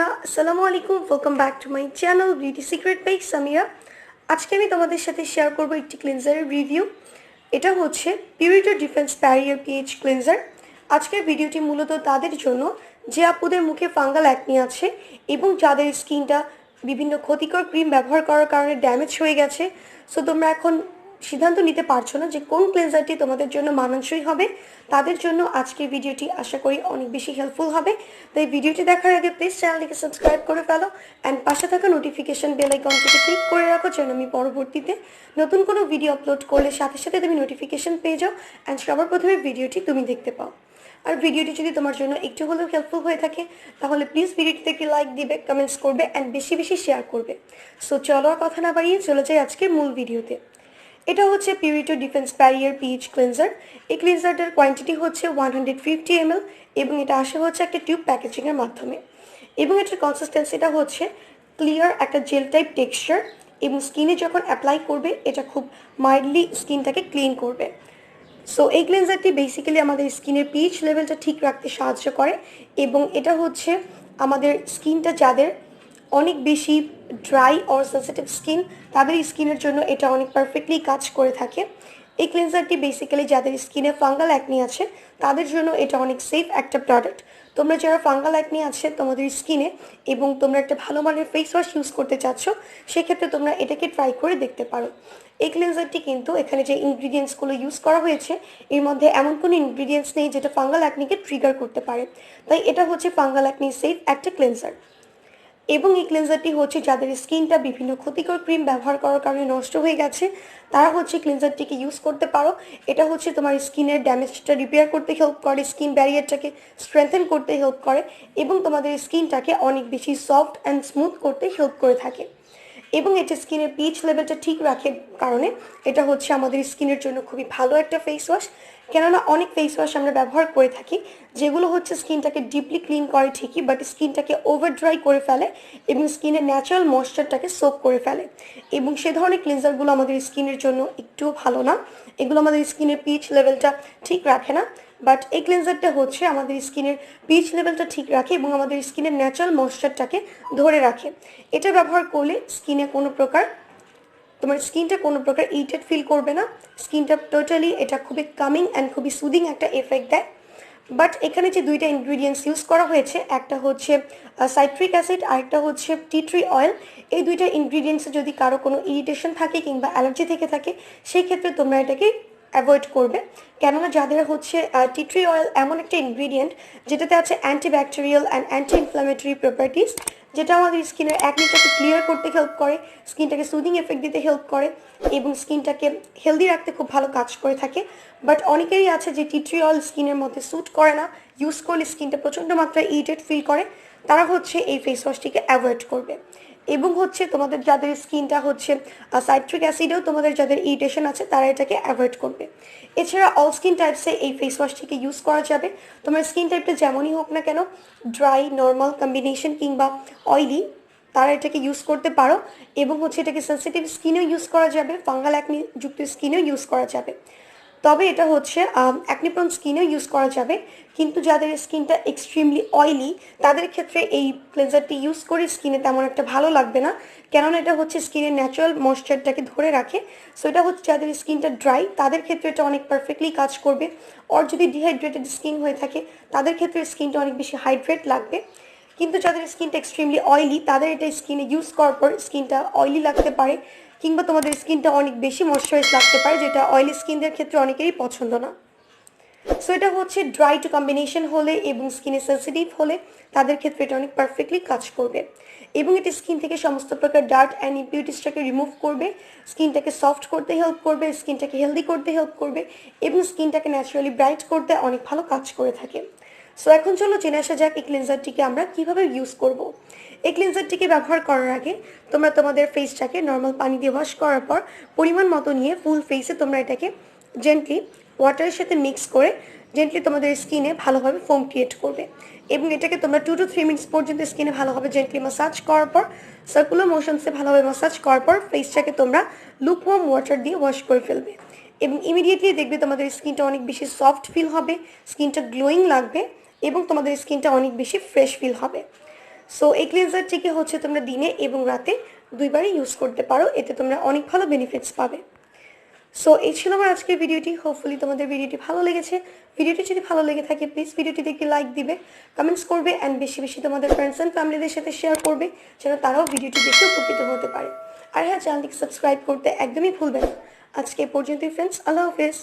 বন্ধুরা আসসালামু আলাইকুম welcome back to my channel beauty secret by Samira. আজকে আমি তোমাদের সাথে শেয়ার করব একটি ক্লিনজারের রিভিউ। এটা হচ্ছে পিউরিটো ডিফেন্স ব্যারিয়ার পিএইচ ক্লিনজার। আজকের ভিডিওটি মূলত তাদের জন্য যে আপুদের মুখে ফাঙ্গাল অ্যাকনি আছে এবং যাদের স্কিনটা বিভিন্ন ক্ষতিকর ক্রিম ব্যবহার করার কারণে ড্যামেজ হয়ে গেছে। সো তোমরা এখন সিদ্ধান্ত নিতে পারছো না যে কোন ক্লিনজারটি তোমাদের জন্য মানানসই হবে। তাদের জন্য আজকের ভিডিওটি আশা করি অনেক বেশি হেল্পফুল হবে। তাই ভিডিওটি দেখার আগে প্লিজ চ্যানেলটিকে সাবস্ক্রাইব করে ফেলো অ্যান্ড পাশে থাকা নোটিফিকেশন বেল আইকনটিতে ক্লিক করে রাখো যেন আমি পরবর্তীতে নতুন কোনো ভিডিও আপলোড করলে সাথে সাথে তুমি নোটিফিকেশন পেয়ে যাও অ্যান্ড সবার প্রথমে ভিডিওটি তুমি দেখতে পাও। আর ভিডিওটি যদি তোমার জন্য একটু হলেও হেল্পফুল হয়ে থাকে তাহলে প্লিজ ভিডিওটিতে একটি লাইক দিবে, কমেন্টস করবে অ্যান্ড বেশি বেশি শেয়ার করবে। সো চলো আর কথা না বাড়িয়ে চলে যাই আজকের মূল ভিডিওতে। এটা হচ্ছে পিউরিটো ডিফেন্স ব্যারিয়ার পিএইচ ক্লিনজার। এই ক্লিনজারটার কোয়ান্টিটি হচ্ছে 150 ml এবং এটা আসে হচ্ছে একটা টিউব প্যাকেজিংয়ের মাধ্যমে। এবং এটার কনসিস্টেন্সিটা হচ্ছে ক্লিয়ার একটা জেল টাইপ টেক্সচার এবং স্কিনে যখন অ্যাপ্লাই করবে এটা খুব মাইল্ডলি স্কিনটাকে ক্লিন করবে। সো এই ক্লিনজারটি বেসিক্যালি আমাদের স্কিনের পিএইচ লেভেলটা ঠিক রাখতে সাহায্য করে এবং এটা হচ্ছে আমাদের স্কিনটা যাদের অনেক বেশি ড্রাই অর সেন্সিটিভ স্কিন তাদের স্কিনের জন্য এটা অনেক পারফেক্টলি কাজ করে থাকে। এই ক্লিনজারটি বেসিক্যালি যাদের স্কিনে ফাঙ্গাল অ্যাকনি আছে তাদের জন্য এটা অনেক সেফ একটা প্রোডাক্ট। তোমরা যারা ফাঙ্গাল অ্যাকনি আছে তোমাদের স্কিনে এবং তোমরা একটা ভালো মানের ফেস ওয়াশ ইউজ করতে চাচ্ছ সেক্ষেত্রে তোমরা এটাকে ট্রাই করে দেখতে পারো। এই ক্লিনজারটি কিন্তু এখানে যে ইনগ্রিডিয়েন্টসগুলো ইউজ করা হয়েছে এর মধ্যে এমন কোনো ইনগ্রিডিয়েন্টস নেই যেটা ফাঙ্গাল অ্যাকনিকে ট্রিগার করতে পারে, তাই এটা হচ্ছে ফাঙ্গাল অ্যাকনি সেফ একটা ক্লিনজার। এবং এই ক্লিনজারটি হচ্ছে যাদের স্কিনটা বিভিন্ন ক্ষতিকর ক্রিম ব্যবহার করার কারণে নষ্ট হয়ে গেছে তারা হচ্ছে ক্লিনজারটিকে ইউজ করতে পারো। এটা হচ্ছে তোমার স্কিনের ড্যামেজটা রিপেয়ার করতে হেল্প করে, স্কিন ব্যারিয়ারটাকে স্ট্রেংথেন করতে হেল্প করে এবং তোমাদের স্কিনটাকে অনেক বেশি সফট অ্যান্ড স্মুথ করতে হেল্প করে থাকে। এবং এটা স্কিনের পিএইচ লেভেলটা ঠিক রাখে কারণে এটা হচ্ছে আমাদের স্কিনের জন্য খুবই ভালো একটা ফেস ওয়াশ। কেননা অনেক ফেস ওয়াশ আমরা ব্যবহার করে থাকি যেগুলো হচ্ছে স্কিনটাকে ডিপলি ক্লিন করে ঠিকই বাট স্কিনটাকে ওভার ড্রাই করে ফেলে এবং স্কিনের ন্যাচারাল ময়েশ্চারটাকে সোক করে ফেলে এবং সে ধরনের ক্লিনজারগুলো আমাদের স্কিনের জন্য একটুও ভালো না। এগুলো আমাদের স্কিনের পিএইচ লেভেলটা ঠিক রাখে না, বাট এই ক্লিনজারটা হচ্ছে আমাদের স্কিনের পিএইচ লেভেলটা ঠিক রাখে এবং আমাদের স্কিনের ন্যাচারাল ময়েশ্চারটাকে ধরে রাখে। এটা ব্যবহার করলে স্কিনে তোমার স্কিনটা কোনো প্রকার ইরিটেড ফিল করবে না। স্কিনটা টোটালি এটা খুবই কামিং অ্যান্ড খুবই সুদিং একটা এফেক্ট দেয়। বাট এখানে যে দুইটা ইনগ্রিডিয়েন্টস ইউজ করা হয়েছে একটা হচ্ছে সাইট্রিক অ্যাসিড আর একটা হচ্ছে টি ট্রি অয়েল। এই দুইটা ইনগ্রিডিয়েন্টসে যদি কারো কোনো ইরিটেশন থাকে কিংবা অ্যালার্জি থেকে থাকে সেই ক্ষেত্রে তোমরা এটাকে অ্যাভয়েড করবে। কেননা যাদের হচ্ছে টি ট্রি অয়েল এমন একটা ইনগ্রিডিয়েন্ট যেটাতে আছে antibacterial and anti inflammatory properties যেটা আমাদের স্কিনের অ্যাকনিটাকে ক্লিয়ার করতে হেল্প করে, স্কিনটাকে সুদিং এফেক্ট দিতে হেল্প করে এবং স্কিনটাকে হেলদি রাখতে খুব ভালো কাজ করে থাকে। বাট অনেকেরই আছে যে টি ট্রি অয়েল স্কিনের মধ্যে স্যুট করে না, ইউজ করলে স্কিনটা প্রচণ্ড মাত্রায় ইরিটেড ফিল করে, তারা হচ্ছে এই ফেস ওয়াশটিকে অ্যাভয়েড করবে। এবং হচ্ছে তোমাদের যাদের স্কিনটা হচ্ছে সাইট্রিক অ্যাসিডেও তোমাদের যাদের ইরিটেশন আছে তারা এটাকে অ্যাভয়েড করবে। এছাড়া অল স্কিন টাইপসে এই ফেস ওয়াশটিকে ইউজ করা যাবে। তোমার স্কিন টাইপটা যেমনই হোক না কেন, ড্রাই, নর্মাল, কম্বিনেশন কিংবা অয়েলি, তারা এটাকে ইউজ করতে পারো এবং হচ্ছে এটাকে সেন্সিটিভ স্কিনেও ইউজ করা যাবে, ফাঙ্গাল অ্যাকনি যুক্ত স্কিনেও ইউজ করা যাবে। তবে এটা হচ্ছে অ্যাকনিপ্রন স্কিনেও ইউজ করা যাবে, কিন্তু যাদের স্কিনটা এক্সট্রিমলি অয়েলি তাদের ক্ষেত্রে এই ক্লেনজারটি ইউজ করে স্কিনে তেমন একটা ভালো লাগবে না, কেননা এটা হচ্ছে স্কিনের ন্যাচারাল ময়েশ্চারটাকে ধরে রাখে। সো এটা হচ্ছে যাদের স্কিনটা ড্রাই তাদের ক্ষেত্রে এটা অনেক পারফেক্টলি কাজ করবে। আর যদি ডিহাইড্রেটেড স্কিন হয়ে থাকে তাদের ক্ষেত্রে স্কিনটা অনেক বেশি হাইড্রেট লাগবে। কিন্তু যাদের স্কিনটা এক্সট্রিমলি অয়েলি তাদের এটা স্কিনে ইউজ করার পর স্কিনটা অয়েলি লাগতে পারে কিংবা তোমাদের স্কিনটা অনেক বেশি ময়েশ্চারাইজ লাগতে পারে, যেটা অয়েলি স্কিনদের ক্ষেত্রে অনেকেরই পছন্দ না। সো এটা হচ্ছে ড্রাই টু কম্বিনেশন হলে এবং স্কিনে সেন্সিটিভ হলে তাদের ক্ষেত্রে এটা অনেক পারফেক্টলি কাজ করবে এবং এটি স্কিন থেকে সমস্ত প্রকার ডার্ট অ্যান্ড ইম্পিউরিটিসটাকে রিমুভ করবে, স্কিনটাকে সফট করতে হেল্প করবে, স্কিনটাকে হেলদি করতে হেল্প করবে এবং স্কিনটাকে ন্যাচারালি ব্রাইট করতে অনেক ভালো কাজ করে থাকে। সো এখন চলো জেনে আসা যাক এই ক্লিনজারটিকে আমরা কীভাবে ইউজ করব। এই ক্লিনজারটিকে ব্যবহার করার আগে তোমরা তোমাদের ফেসটাকে নর্মাল পানি দিয়ে ওয়াশ করার পর পরিমাণ মতো নিয়ে ফুল ফেসে তোমরা এটাকে জেন্টলি ওয়াটারের সাথে মিক্স করে জেন্টলি তোমাদের স্কিনে ভালোভাবে ফোম ক্রিয়েট করবে এবং এটাকে তোমরা 2 to 3 মিনিটস পর্যন্ত স্কিনে ভালোভাবে জেন্টলি ম্যাসাজ করার পর সার্কুলার মোশনসে ভালোভাবে ম্যাসাজ করার পর ফেসটাকে তোমরা লুকওয়ার্ম ওয়াটার দিয়ে ওয়াশ করে ফেলবে এবং ইমিডিয়েটলি দেখবে তোমাদের স্কিনটা অনেক বেশি সফট ফিল হবে, স্কিনটা গ্লোয়িং লাগবে এবং তোমাদের স্কিনটা অনেক বেশি ফ্রেশ ফিল হবে। সো এই ক্লিনজারটিকে হচ্ছে তোমরা দিনে এবং রাতে দুইবারই ইউজ করতে পারো, এতে তোমরা অনেক ভালো বেনিফিটস পাবে। সো এই ছিল আমার আজকের ভিডিওটি। হোপফুলি তোমাদের ভিডিওটি ভালো লেগেছে। ভিডিওটি যদি ভালো লেগে থাকে প্লিজ ভিডিওটিতে একটি লাইক দিবে, কমেন্টস করবে অ্যান্ড বেশি বেশি তোমাদের ফ্রেন্ডস অ্যান্ড ফ্যামিলিদের সাথে শেয়ার করবে যেন তারাও ভিডিওটি দেখে উপকৃত হতে পারে। আর হ্যাঁ, চ্যানেলটিকে সাবস্ক্রাইব করতে একদমই ভুলবে না। আজকে পর্যন্তই ফ্রেন্ডস, আল্লাহ হাফেজ।